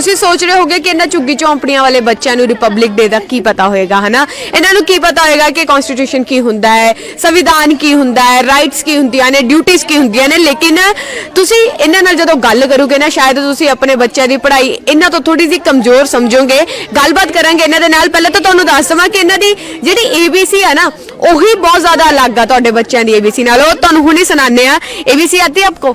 ਤੁਸੀਂ ਸੋਚ ਰਹੇ ਹੋਗੇ ਕਿ ਇਹਨਾਂ ਝੁੱਗੀ ਝੌਂਪੜੀਆਂ ਵਾਲੇ ਬੱਚਿਆਂ ਨੂੰ ਰਿਪਬਲਿਕ ਡੇ ਦਾ ਕੀ ਪਤਾ ਹੋਏਗਾ, ਹਨਾ। ਇਹਨਾਂ ਨੂੰ ਕੀ ਪਤਾ ਹੋਏਗਾ ਕਿ ਕਨਸਟੀਟਿਊਸ਼ਨ ਕੀ ਹੁੰਦਾ ਹੈ, ਸੰਵਿਧਾਨ ਕੀ ਹੁੰਦਾ ਹੈ, ਰਾਈਟਸ ਕੀ ਹੁੰਦੀਆਂ ਨੇ, ਡਿਊਟੀਜ਼ ਕੀ ਹੁੰਦੀਆਂ ਨੇ। ਲੇਕਿਨ ਤੁਸੀਂ ਇਹਨਾਂ ਨਾਲ ਜਦੋਂ ਗੱਲ ਕਰੋਗੇ ਨਾ, ਸ਼ਾਇਦ ਤੁਸੀਂ ਆਪਣੇ ਬੱਚਿਆਂ ਦੀ ਪੜ੍ਹਾਈ ਇਹਨਾਂ ਤੋਂ ਥੋੜੀ ਜਿਹੀ ਕਮਜ਼ੋਰ ਸਮਝੋਗੇ। ਗੱਲਬਾਤ ਕਰਾਂਗੇ ਇਹਨਾਂ ਦੇ ਨਾਲ। ਪਹਿਲਾਂ ਤਾਂ ਤੁਹਾਨੂੰ ਦੱਸ ਦਵਾਂ ਕਿ ਇਹਨਾਂ ਦੀ ਜਿਹੜੀ ABC ਹੈ ਨਾ, ਉਹੀ ਬਹੁਤ ਜ਼ਿਆਦਾ ਅਲੱਗ ਆ ਤੁਹਾਡੇ ਬੱਚਿਆਂ ਦੀ ABC ਨਾਲ। ਉਹ ਤੁਹਾਨੂੰ ਹੁਣੇ ਸੁਣਾਉਂਦੇ ਆ। ABC आती है आपको,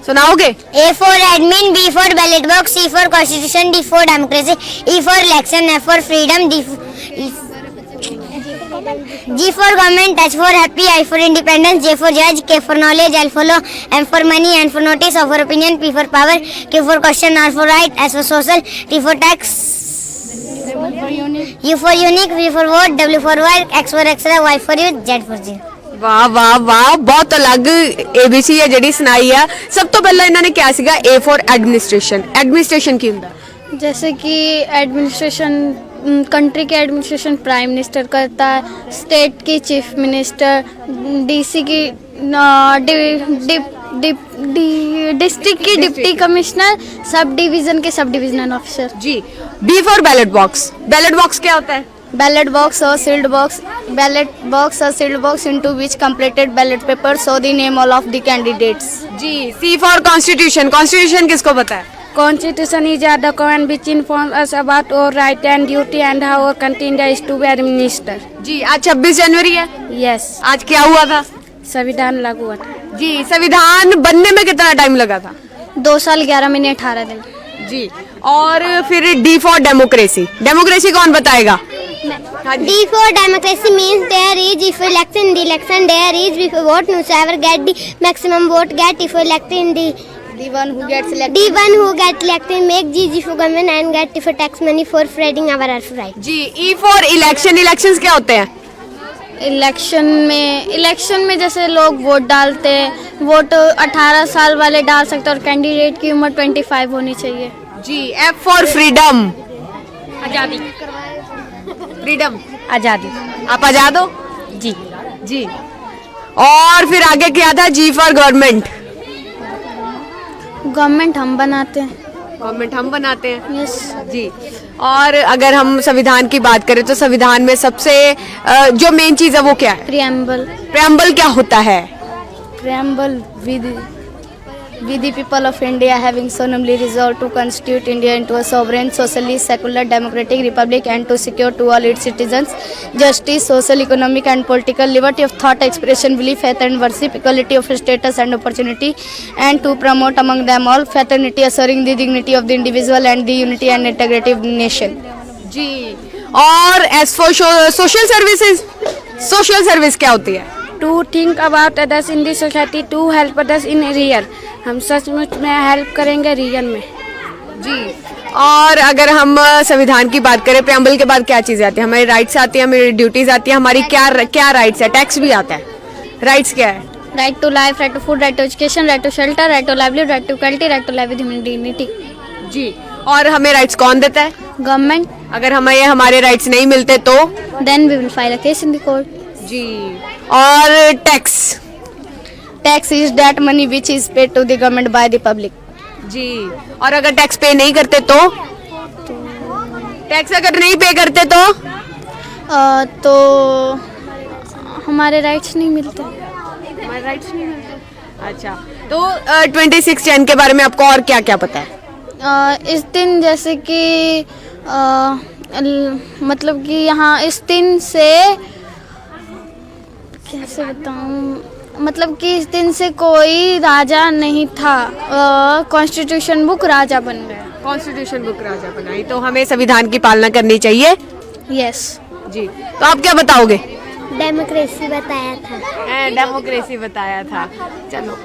सुनाओगे? A for admin, B for ballot box, C for constitution, D for democracy, E for election, F for freedom, G for government, H for happy, I for independence, J for judge, K for knowledge, L for law, M for money, N for notice, O for opinion, P for power, Q for question, R for right, S for social, T for tax, U for unique, V for vote, W for work, X for extra, Y for youth, Z for zero। वाह वाह वाह, बहुत अलग ABC है ਜਿਹੜੀ ਸੁਣਾਈ ਆ। ਸਭ ਤੋਂ ਪਹਿਲਾਂ ਇਹਨਾਂ ਨੇ ਕਿਹਾ ਸੀਗਾ A for एडमिनिस्ट्रेशन। एडमिनिस्ट्रेशन ਕੀ ਹੁੰਦਾ? जैसे कि एडमिनिस्ट्रेशन, कंट्री के एडमिनिस्ट्रेशन प्राइम मिनिस्टर करता है, स्टेट की चीफ मिनिस्टर, DC की डिस्ट्रिक्ट की डिप्टी कमिश्नर, सब डिवीज़न के सब डिविजनल ऑफिसर। जी। B for ballot box. Ballot box क्या होता है? बैलेट बॉक्स और sealed box into which completed ballot paper show the name all of the candidates। जी। C for constitution. Constitution किसको पता है? Constitution is a document which informs us about our right and duty and how our country is to be administered। जी। आज 26 जनवरी है। Yes। आज क्या हुआ था? संविधान लागू हुआ था। जी। संविधान बनने में कितना टाइम लगा था? 2 साल 11 महीने 18 दिन। जी। और फिर D for डेमोक्रेसी। डेमोक्रेसी कौन बताएगा? D for democracy means there is if election in the election there is if vote whosoever get the maximum vote get if elected in the one who gets elected, the one who get elected make G for government and get if tax money for spreading our right। जी। E for election. Elections क्या होते हैं? Election में जैसे लोग vote डालते हैं, vote 18 साल वाले डाल सकते हैं और कैंडिडेट की उम्र 25 होनी चाहिए। जी। F for freedom. आज़ादी। फ्रीडम, आज़ादी। आप आजाद हो? जी। जी। और फिर आगे क्या था? G for government. गवर्नमेंट हम बनाते हैं। गवर्नमेंट हम बनाते हैं। यस। जी। और अगर हम संविधान की बात करें तो संविधान में सबसे जो मेन चीज है वो क्या है? प्रियम्बल। प्रेम्बल क्या होता है? Preamble, we the people of India having solemnly resolved to constitute India into a sovereign, socially secular, democratic republic and to secure to all its citizens justice, social, economic and political liberty of thought, expression, belief, faith and worship, equality of status and opportunity, and to promote among them all fraternity, assuring the dignity of the individual and the unity and integrity of the nation। जी। और S for social services. Social service क्या होती है? To think about others in the society, to help others in real। हम सचमुच में help करेंगे real में। जी। और अगर हम संविधान की बात करें, प्रेम्बल के बाद क्या चीजें आती है? हमारी राइट्स आती है, हमारी ड्यूटीज आती है, हमारी क्या राइट्स है? टैक्स भी आता है। राइट्स क्या है? Right to life, right to food, right to education, right to shelter, right to livelihood, right to equality, right to life with human dignity. जी। और हमें राइट्स कौन देता है? गवर्नमेंट। अगर हमें हमारे राइट्स नहीं मिलते तो? Then we will file a case in the court. जी। और tax. Tax is that money which is paid to the government by the public. जी। और अगर टैक्स पे नहीं करते तो? टैक्स अगर नहीं पे करते तो हमारे राइट्स नहीं मिलते। हमारे राइट्स नहीं मिलते। अच्छा। तो 26 जन के बारे में आपको और क्या क्या पता है? इस दिन जैसे कि मतलब कि यहाँ इस दिन से कैसे बताऊँ, मतलब कि इस दिन से कोई राजा नहीं था, कॉन्स्टिट्यूशन बुक राजा बन गया। कॉन्स्टिट्यूशन बुक राजा बनाई, तो हमें संविधान की पालना करनी चाहिए। यस। जी। तो आप क्या बताओगे? डेमोक्रेसी बताया था। डेमोक्रेसी बताया था। चलो,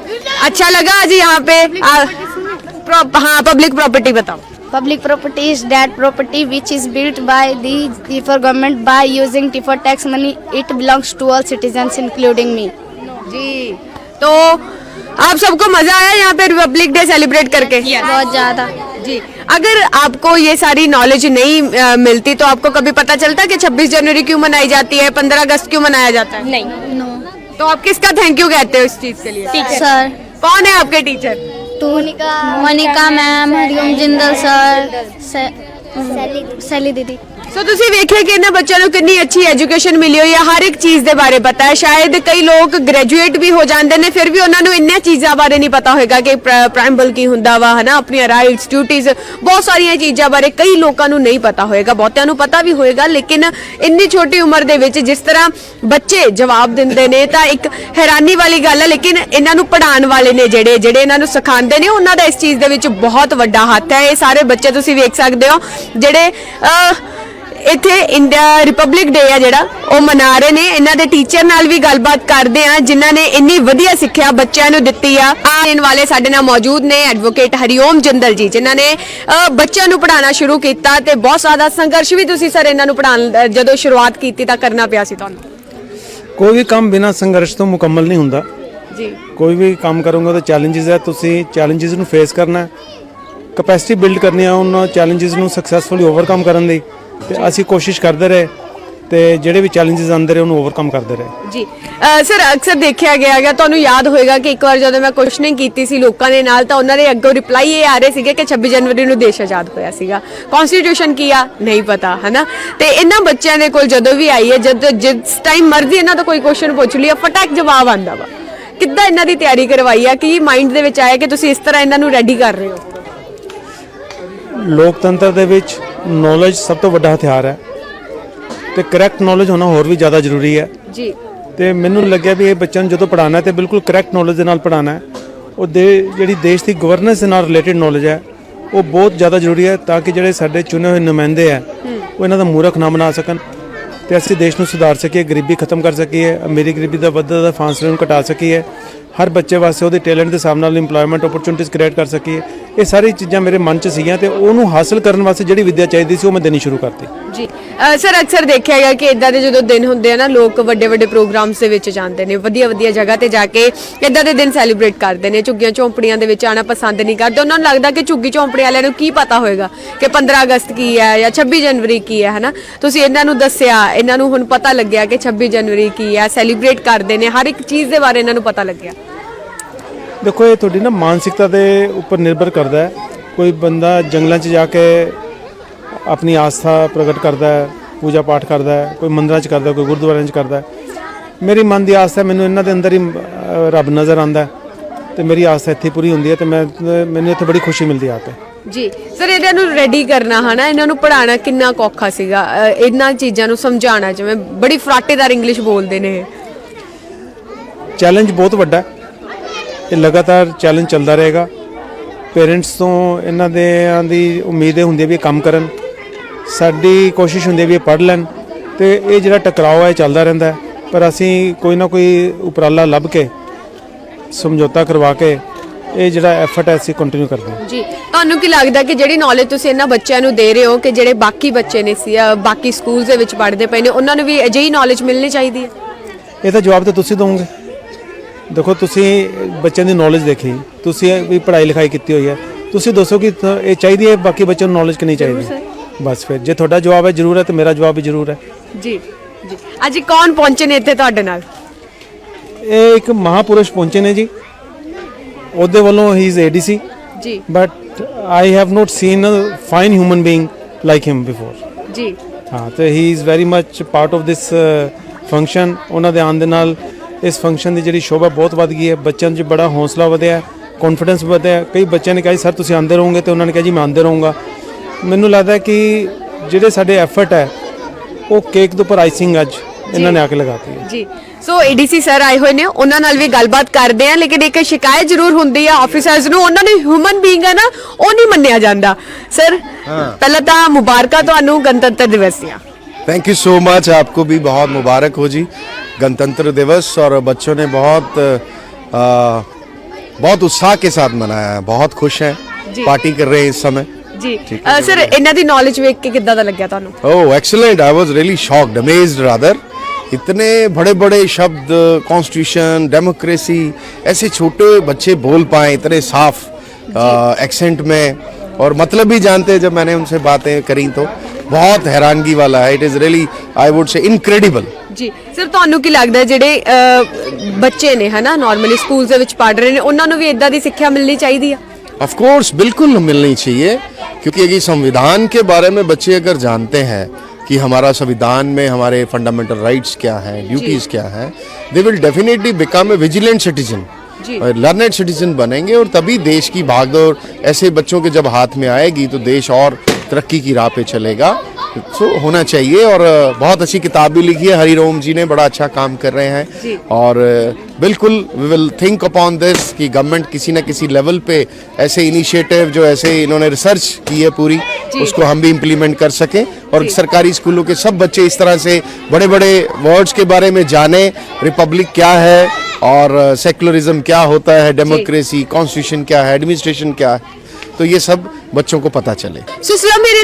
अच्छा लगा आज यहाँ पे। हाँ, पब्लिक प्रॉपर्टी बताओ। Public property is that property which is built by the for government by using for tax money. It belongs to all citizens including me। जी। तो आप सबको मजा आया यहाँ पे रिपब्लिक डे सेलिब्रेट करके? बहुत ज्यादा। जी। अगर आपको ये सारी नॉलेज नहीं मिलती तो आपको कभी पता चलता कि 26 जनवरी क्यों मनाई जाती है, 15 अगस्त क्यों मनाया जाता है? नहीं। नो। तो आप किसका थैंक यू कहते हो इस चीज के लिए? टीचर। कौन है आपके teacher? to Monica ma'am, Hariom Jindal sir, Sally didi. ਸੋ ਤੁਸੀਂ ਵੇਖਿਆ ਕਿ ਇਹਨਾਂ ਬੱਚਿਆਂ ਨੂੰ ਕਿੰਨੀ ਅੱਛੀ ਐਜੂਕੇਸ਼ਨ ਮਿਲੀ ਹੋਈ ਹੈ, ਹਰ ਇੱਕ ਚੀਜ਼ ਦੇ ਬਾਰੇ ਪਤਾ ਹੈ। ਸ਼ਾਇਦ ਕਈ ਲੋਕ ਗ੍ਰੈਜੂਏਟ ਵੀ ਹੋ ਜਾਂਦੇ ਨੇ, ਫਿਰ ਵੀ ਉਹਨਾਂ ਨੂੰ ਇੰਨੀਆਂ ਚੀਜ਼ਾਂ ਬਾਰੇ ਨਹੀਂ ਪਤਾ ਹੋਏਗਾ ਕਿ ਪ੍ਰਾਇਮਬਲ ਕੀ ਹੁੰਦਾ ਵਾ, ਹਨਾ, ਆਪਣੀਆਂ ਰਾਈਟਸ, ਡਿਊਟੀਜ਼, ਬਹੁਤ ਸਾਰੀਆਂ ਚੀਜ਼ਾਂ ਬਾਰੇ ਕਈ ਲੋਕਾਂ ਨੂੰ ਨਹੀਂ ਪਤਾ ਹੋਏਗਾ, ਬਹੁਤਿਆਂ ਨੂੰ ਪਤਾ ਵੀ ਹੋਏਗਾ, ਲੇਕਿਨ ਇੰਨੀ ਛੋਟੀ ਉਮਰ ਦੇ ਵਿੱਚ ਜਿਸ ਤਰ੍ਹਾਂ ਬੱਚੇ ਜਵਾਬ ਦਿੰਦੇ ਨੇ ਤਾਂ ਇੱਕ ਹੈਰਾਨੀ ਵਾਲੀ ਗੱਲ ਹੈ। ਲੇਕਿਨ ਇਹਨਾਂ ਨੂੰ ਪੜ੍ਹਾਉਣ ਵਾਲੇ ਨੇ ਜਿਹੜੇ ਇਹਨਾਂ ਨੂੰ ਸਿਖਾਉਂਦੇ ਨੇ, ਉਹਨਾਂ ਦਾ ਇਸ ਚੀਜ਼ ਦੇ ਵਿੱਚ ਬਹੁਤ ਵੱਡਾ ਹੱਥ ਹੈ। ਇਹ ਸਾਰੇ ਬੱਚੇ ਤੁਸੀਂ ਵੇਖ ਸਕਦੇ ਹੋ ਜਿਹੜੇ ਇੱਥੇ ਇੰਡੀਆ ਰਿਪਬਲਿਕ ਡੇ ਆ ਜਿਹੜਾ ਉਹ ਮਨਾ ਰਹੇ ਨੇ। ਇਹਨਾਂ ਦੇ ਟੀਚਰ ਨਾਲ ਵੀ ਗੱਲਬਾਤ ਕਰਦੇ ਆ ਜਿਨ੍ਹਾਂ ਨੇ ਇੰਨੀ ਵਧੀਆ ਸਿੱਖਿਆ ਬੱਚਿਆਂ ਨੂੰ ਦਿੱਤੀ ਆ। ਆਉਣ ਵਾਲੇ ਸਾਡੇ ਨਾਲ ਮੌਜੂਦ ਨੇ ਐਡਵੋਕੇਟ ਹਰੀਓਮ ਜਿੰਦਲ ਜੀ, ਜਿਨ੍ਹਾਂ ਨੇ ਬੱਚਿਆਂ ਨੂੰ ਪੜ੍ਹਾਉਣਾ ਸ਼ੁਰੂ ਕੀਤਾ ਤੇ ਬਹੁਤ ਜ਼ਿਆਦਾ ਸੰਘਰਸ਼ ਵੀ ਤੁਸੀਂ ਸਰ ਇਹਨਾਂ ਨੂੰ ਪੜ੍ਹਾਉਣ ਜਦੋਂ ਸ਼ੁਰੂਆਤ ਕੀਤੀ ਤਾਂ ਕਰਨਾ ਪਿਆ ਸੀ ਤੁਹਾਨੂੰ? ਕੋਈ ਵੀ ਕੰਮ ਬਿਨਾਂ ਸੰਘਰਸ਼ ਤੋਂ ਮੁਕੰਮਲ ਨਹੀਂ ਹੁੰਦਾ ਜੀ। ਕੋਈ ਵੀ ਕੰਮ ਕਰੋਗੇ ਤਾਂ ਚੈਲੰਜਸ ਹੈ, ਤੁਸੀਂ ਚੈਲੰਜਸ ਨੂੰ ਫੇਸ ਕਰਨਾ, ਕਪੈਸਿਟੀ ਬਿਲਡ ਕਰਨੀ ਹੈ ਉਹਨਾਂ ਚੈਲੰਜਸ ਨੂੰ ਸਕਸੈਸਫੁਲੀ ਓਵਰਕਮ ਕਰਨ ਦੀ। ਤੇ ਅਸੀਂ ਕੋਸ਼ਿਸ਼ ਕਰਦੇ ਰਹੇ ਤੇ ਜਿਹੜੇ ਵੀ ਚੈਲੰਜਸ ਆਉਂਦੇ ਰਹੇ ਉਹਨੂੰ ਓਵਰਕਮ ਕਰਦੇ ਰਹੇ। ਜੀ ਸਰ, ਅਕਸਰ ਦੇਖਿਆ ਗਿਆ ਤੁਹਾਨੂੰ ਯਾਦ ਹੋਏਗਾ ਕਿ ਇੱਕ ਵਾਰ ਜਦੋਂ ਮੈਂ ਕੁਐਸਚਨਿੰਗ ਕੀਤੀ ਸੀ ਲੋਕਾਂ ਦੇ ਨਾਲ ਤਾਂ ਉਹਨਾਂ ਦੇ ਅੱਗੋਂ ਰਿਪਲਾਈ ਇਹ ਆ ਰਹੇ ਸੀਗੇ ਕਿ 26 ਜਨਵਰੀ ਨੂੰ ਦੇਸ਼ ਆਜ਼ਾਦ ਹੋਇਆ ਸੀਗਾ, ਕਨਸਟੀਟਿਊਸ਼ਨ ਕੀ ਆ ਨਹੀਂ ਪਤਾ, ਹਨਾ। ਤੇ ਇਹਨਾਂ ਬੱਚਿਆਂ ਦੇ ਕੋਲ ਜਦੋਂ ਵੀ ਆਈ ਹੈ, ਜਿਸ ਟਾਈਮ ਮਰਜ਼ੀ ਇਹਨਾਂ ਤੋਂ ਕੋਈ ਕੁਐਸਚਨ ਪੁੱਛ ਲਿਆ, ਫਟਾਕ ਜਵਾਬ ਆਂਦਾ ਵਾ। ਕਿੱਦਾਂ ਇਹਨਾਂ ਦੀ ਤਿਆਰੀ ਕਰਵਾਈ ਆ, ਕੀ ਮਾਈਂਡ ਦੇ ਵਿੱਚ ਆਇਆ ਕਿ ਤੁਸੀਂ ਇਸ ਤਰ੍ਹਾਂ ਇਹਨਾਂ ਨੂੰ ਰੈਡੀ ਕਰ ਰਹੇ ਹੋ? ਲੋਕਤੰਤਰ ਦੇ ਵਿੱਚ ਨੌਲੇਜ ਸਭ ਤੋਂ ਵੱਡਾ ਹਥਿਆਰ ਹੈ ਤੇ ਕਰੈਕਟ ਨੌਲੇਜ ਹੋਣਾ ਹੋਰ ਵੀ ਜ਼ਿਆਦਾ ਜ਼ਰੂਰੀ ਹੈ ਜੀ। ਤੇ ਮੈਨੂੰ ਲੱਗਿਆ ਵੀ ਇਹ ਬੱਚਿਆਂ ਨੂੰ ਜਦੋਂ ਪੜ੍ਹਾਉਣਾ ਤੇ ਬਿਲਕੁਲ ਕਰੈਕਟ ਨੌਲੇਜ ਦੇ ਨਾਲ ਪੜ੍ਹਾਉਣਾ ਹੈ। ਉਹ ਜਿਹੜੀ ਦੇਸ਼ ਦੀ ਗਵਰਨੈਂਸ ਦੇ ਨਾਲ ਰਿਲੇਟਡ ਨੌਲੇਜ ਹੈ ਉਹ ਬਹੁਤ ਜ਼ਿਆਦਾ ਜ਼ਰੂਰੀ ਹੈ ਤਾਂ ਕਿ ਜਿਹੜੇ ਸਾਡੇ ਚੁਣੇ ਹੋਏ ਨੁਮਾਇੰਦੇ ਹੈ ਉਹ ਇਹਨਾਂ ਦਾ ਮੂਰਖ ਨਾ ਬਣਾ ਸਕਣ ਤੇ ਅਸੀਂ ਦੇਸ਼ ਨੂੰ ਸੁਧਾਰ ਸਕੀਏ, ਗਰੀਬੀ ਖਤਮ ਕਰ ਸਕੀਏ, ਅਮੀਰੀ ਗਰੀਬੀ ਦਾ ਵੱਧਦਾ ਫਾਸਲੇ ਨੂੰ ਘਟਾ ਸਕੀਏ, ਹਰ ਬੱਚੇ ਵਾਸਤੇ ਉਹਦੇ ਟੈਲੈਂਟ ਦੇ ਹਿਸਾਬ ਨਾਲ ਇੰਪਲੋਇਮੈਂਟ ਓਪਰਚੁਨਿਟੀਜ਼ ਕ੍ਰੀਏਟ ਕਰ ਸਕੀਏ। ਇਹ ਸਾਰੀ ਚੀਜ਼ਾਂ ਮੇਰੇ ਮਨ 'ਚ ਸੀਗੀਆਂ ਤੇ ਉਹਨੂੰ ਹਾਸਲ ਕਰਨ ਵਾਸਤੇ ਜਿਹੜੀ ਵਿੱਦਿਆ ਚਾਹੀਦੀ ਸੀ ਉਹ ਮੈਂ ਦੇਣੀ ਸ਼ੁਰੂ ਕਰਤੀ। ਜੀ ਸਰ, ਅਕਸਰ ਦੇਖਿਆ ਗਿਆ ਕਿ ਇਦਾਂ ਦੇ ਜਦੋਂ ਦਿਨ ਹੁੰਦੇ ਆ ਨਾ, ਲੋਕ ਵੱਡੇ ਵੱਡੇ ਪ੍ਰੋਗਰਾਮਸ ਦੇ ਵਿੱਚ ਜਾਂਦੇ ਨੇ, ਵਧੀਆ ਵਧੀਆ ਜਗ੍ਹਾ ਤੇ ਜਾ ਕੇ ਇਦਾਂ ਦੇ ਦਿਨ ਸੈਲੀਬ੍ਰੇਟ ਕਰਦੇ ਨੇ। ਝੁੱਗੀਆਂ ਝੌਂਪੜੀਆਂ ਦੇ ਵਿੱਚ ਆਉਣਾ ਪਸੰਦ ਨਹੀਂ ਕਰਦੇ। ਉਹਨਾਂ ਨੂੰ ਲੱਗਦਾ ਕਿ ਝੁੱਗੀ ਝੌਂਪੜੀ ਵਾਲਿਆਂ ਨੂੰ ਕੀ ਪਤਾ ਹੋਏਗਾ ਕਿ 15 ਅਗਸਤ ਕੀ ਹੈ ਜਾਂ 26 ਜਨਵਰੀ ਕੀ ਹੈ, ਹਨਾ। ਤੁਸੀਂ ਇਹਨਾਂ ਨੂੰ ਦੱਸਿਆ, ਇਹਨਾਂ ਨੂੰ ਹੁਣ ਪਤਾ ਲੱਗਿਆ ਕਿ 26 ਜਨਵਰੀ ਕੀ ਹੈ, ਸੈਲੀਬ੍ਰੇਟ ਕਰਦੇ ਨੇ, ਹਰ ਇੱਕ ਚੀਜ਼ ਦੇ ਬਾਰੇ ਇਹਨਾਂ ਨੂੰ ਪਤਾ ਲੱਗਿਆ। ਦੇਖੋ ਇਹ ਤੁਹਾਡੀ ਨਾ ਮਾਨਸਿਕਤਾ ਦੇ ਉੱਪਰ ਨਿਰਭਰ ਕਰਦਾ ਹੈ। ਕੋਈ ਬੰਦਾ ਜੰਗਲਾਂ 'ਚ ਜਾ ਕੇ ਆਪਣੀ ਆਸਥਾ ਪ੍ਰਗਟ ਕਰਦਾ ਹੈ, ਪੂਜਾ ਪਾਠ ਕਰਦਾ ਹੈ, ਕੋਈ ਮੰਦਰਾਂ 'ਚ ਕਰਦਾ, ਕੋਈ ਗੁਰਦੁਆਰਿਆਂ 'ਚ ਕਰਦਾ। ਮੇਰੀ ਮਨ ਦੀ ਆਸਥਾ ਮੈਨੂੰ ਇਹਨਾਂ ਦੇ ਅੰਦਰ ਹੀ ਰੱਬ ਨਜ਼ਰ ਆਉਂਦਾ ਤੇ ਮੇਰੀ ਆਸਥਾ ਇੱਥੇ ਪੂਰੀ ਹੁੰਦੀ ਹੈ ਤੇ ਮੈਨੂੰ ਇੱਥੇ ਬੜੀ ਖੁਸ਼ੀ ਮਿਲਦੀ ਆ ਕੇ। ਜੀ ਸਰ, ਇਹਨਾਂ ਨੂੰ ਰੈਡੀ ਕਰਨਾ, ਹਨਾ, ਇਹਨਾਂ ਨੂੰ ਪੜ੍ਹਾਉਣਾ ਕਿੰਨਾ ਔਖਾ ਸੀਗਾ, ਇਹਨਾਂ ਚੀਜ਼ਾਂ ਨੂੰ ਸਮਝਾਉਣਾ, ਜਿਵੇਂ ਬੜੀ ਫਰਾਟੇਦਾਰ ਇੰਗਲਿਸ਼ ਬੋਲਦੇ ਨੇ। ਚੈਲੰਜ ਬਹੁਤ ਵੱਡਾ ਹੈ, ਇਹ ਲਗਾਤਾਰ ਚੈਲੰਜ ਚੱਲਦਾ ਰਹੇਗਾ। ਪੇਰੈਂਟਸ ਤੋਂ ਇਹਨਾਂ ਦੀ ਉਮੀਦ ਹੁੰਦੀ ਹੈ ਵੀ ਇਹ ਕੰਮ ਕਰਨ, ਸਾਡੀ ਕੋਸ਼ਿਸ਼ ਹੁੰਦੀ ਹੈ ਵੀ ਇਹ ਪੜ੍ਹ ਲੈਣ ਤੇ ਇਹ ਜਿਹੜਾ ਟਕਰਾਓ ਹੈ ਚੱਲਦਾ ਰਹਿੰਦਾ ਹੈ। ਪਰ ਅਸੀਂ ਕੋਈ ਨਾ ਕੋਈ ਉਪਰਾਲਾ ਲੱਭ ਕੇ ਸਮਝੌਤਾ ਕਰਵਾ ਕੇ ਇਹ ਜਿਹੜਾ ਐਫਰਟ ਹੈ ਅਸੀਂ ਕੰਟੀਨਿਊ ਕਰਦੇ ਹਾਂ। ਜੀ, ਤੁਹਾਨੂੰ ਕੀ ਲੱਗਦਾ ਕਿ ਜਿਹੜੀ ਨੌਲੇਜ ਤੁਸੀਂ ਇਹਨਾਂ ਬੱਚਿਆਂ ਨੂੰ ਦੇ ਰਹੇ ਹੋ ਕਿ ਜਿਹੜੇ ਬਾਕੀ ਬੱਚੇ ਨੇ ਸੀ ਬਾਕੀ ਸਕੂਲਸ ਦੇ ਵਿੱਚ ਪੜ੍ਹਦੇ ਪਏ ਨੇ, ਉਹਨਾਂ ਨੂੰ ਵੀ ਅਜਿਹੀ ਨੌਲੇਜ ਮਿਲਣੀ ਚਾਹੀਦੀ ਹੈ? ਇਹਦਾ ਜਵਾਬ ਤਾਂ ਤੁਸੀਂ ਦੋਗੇ। ਦੇਖੋ ਤੁਸੀਂ ਬੱਚਿਆਂ ਦੀ ਨੌਲੇਜ ਦੇਖੀ, ਤੁਸੀਂ ਵੀ ਪੜ੍ਹਾਈ ਲਿਖਾਈ ਕੀਤੀ ਹੋਈ ਹੈ, ਤੁਸੀਂ ਦੱਸੋ ਕਿ ਇਹ ਚਾਹੀਦੀ ਹੈ ਬਾਕੀ ਬੱਚਿਆਂ ਨੂੰ ਨੌਲੇਜ ਕਿ ਨਹੀਂ ਚਾਹੀਦੀ? ਬਸ ਫਿਰ ਜੇ ਤੁਹਾਡਾ ਜਵਾਬ ਹੈ ਜ਼ਰੂਰ ਹੈ ਤੇ ਮੇਰਾ ਜਵਾਬ ਵੀ ਜ਼ਰੂਰ ਹੈ। ਜੀ ਜੀ। ਅੱਜ ਕੌਣ ਪਹੁੰਚੇ ਨੇ ਇੱਥੇ ਤੁਹਾਡੇ ਨਾਲ? ਇਹ ਇੱਕ ਮਹਾਪੁਰਸ਼ ਪਹੁੰਚੇ ਨੇ ਜੀ, ਉਹਦੇ ਵੱਲੋਂ ਹੀ ਇਜ਼ ਏਡੀਸੀ ਜੀ, but I have not seen a fine human being like him before. ਜੀ ਹਾਂ, ਤੇ he is very much part of this function. ਉਹਨਾਂ ਦੇ ਆਉਣ ਦੇ ਨਾਲ ਇਸ ਫੰਕਸ਼ਨ ਦੀ ਜਿਹੜੀ ਸ਼ੋਭਾ ਬਹੁਤ ਵੱਧ ਗਈ ਹੈ, ਬੱਚਿਆਂ 'ਚ ਬੜਾ ਹੌਸਲਾ ਵਧਿਆ, ਕੌਨਫੀਡੈਂਸ ਵਧਿਆ। ਕਈ ਬੱਚਿਆਂ ਨੇ ਕਿਹਾ ਸਰ ਤੁਸੀਂ ਆਉਂਦੇ ਰਹੋਗੇ ਤੇ ਉਹਨਾਂ ਨੇ ਕਿਹਾ ਜੀ ਮੈਂ ਆਉਂਦੇ ਰਹੂੰਗਾ। ਮੈਨੂੰ ਲੱਗਦਾ ਕਿ ਜਿਹੜੇ ਸਾਡੇ ਐਫਰਟ ਹੈ ਉਹ ਕੇਕ ਦੇ ਉੱਪਰ ਆਈਸਿੰਗ ਅੱਜ ਇਹਨਾਂ ਨੇ ਆ ਕੇ ਲਗਾਤੀ ਹੈ। ਜੀ, ਸੋ ਏਡੀਸੀ ਸਰ ਆਏ ਹੋਏ ਨੇ, ਉਹਨਾਂ ਨਾਲ ਵੀ ਗੱਲਬਾਤ ਕਰਦੇ ਆ। ਲੇਕਿਨ ਇੱਕ ਸ਼ਿਕਾਇਤ ਜ਼ਰੂਰ ਹੁੰਦੀ ਆ ਆਫੀਸਰਸ ਨੂੰ, ਉਹਨਾਂ ਨੂੰ ਹਿਊਮਨ ਬੀਇੰਗ ਹੈ ਨਾ ਉਹ ਨਹੀਂ ਮੰਨਿਆ ਜਾਂਦਾ। ਸਰ ਪਹਿਲਾਂ ਤਾਂ ਮੁਬਾਰਕਾਂ ਤੁਹਾਨੂੰ ਗਣਤੰਤਰ ਦਿਵਸ ਦੀਆਂ। थैंक यू सो मच, आपको भी बहुत मुबारक हो जी गणतंत्र दिवस। और बच्चों ने बहुत उत्साह के साथ मनाया है, बहुत खुश हैं, पार्टी कर रहे हैं इस समय जी। सर ਇਹਨਾਂ ਦੀ ਨੌਲੇਜ ਵੇਖ ਕੇ ਕਿੱਦਾਂ ਦਾ ਲੱਗਿਆ ਤੁਹਾਨੂੰ? Oh excellent, I was really shocked, amazed rather. इतने बड़े बड़े शब्द, कॉन्स्टिट्यूशन, डेमोक्रेसी, ऐसे छोटे बच्चे बोल पाए इतने साफ एक्सेंट में, और मतलब भी जानते हैं। जब मैंने उनसे बातें करी तो बहुत हैरानगी वाला है। It is really I would say incredible. ਜੀ ਸਰ, ਤੁਹਾਨੂੰ ਕੀ ਲੱਗਦਾ ਜਿਹੜੇ ਬੱਚੇ ਨੇ ਹਨਾ ਨਾਰਮਲੀ ਸਕੂਲਸ ਦੇ ਵਿੱਚ ਪੜ੍ਹ ਰਹੇ ਨੇ, ਉਹਨਾਂ ਨੂੰ ਵੀ ਇਦਾਂ ਦੀ ਸਿੱਖਿਆ ਮਿਲਣੀ ਚਾਹੀਦੀ ਆ? ऑफ कोर्स बिल्कुल मिलनी चाहिए, क्योंकि ये संविधान के बारे में बच्चे अगर जानते हैं कि हमारा संविधान में हमारे फंडामेंटल राइट्स क्या है, ड्यूटीज क्या है, they will definitely become a vigilant citizen और लर्नेड सिटीजन बनेंगे। और तभी देश की भागदौड़ ऐसे बच्चों के जब हाथ में आएगी तो देश और तरक्की की राह पे चलेगा। सो होना चाहिए। और बहुत अच्छी किताब भी लिखी है हरिरोम जी ने, बड़ा अच्छा काम कर रहे हैं। और बिल्कुल we will think upon this कि गवर्नमेंट किसी न किसी लेवल पे ऐसे इनिशिएटिव जो ऐसे इन्होंने रिसर्च की है पूरी, उसको हम भी इम्प्लीमेंट कर सकें और सरकारी स्कूलों के सब बच्चे इस तरह से बड़े बड़े वर्ड्स के बारे में जाने, रिपब्लिक क्या है और सेकुलरिज्म क्या होता है, डेमोक्रेसी, कॉन्स्टिट्यूशन क्या है, एडमिनिस्ट्रेशन क्या है, तो ये सब बच्चों को पता चले। सो इस्लाम मेरे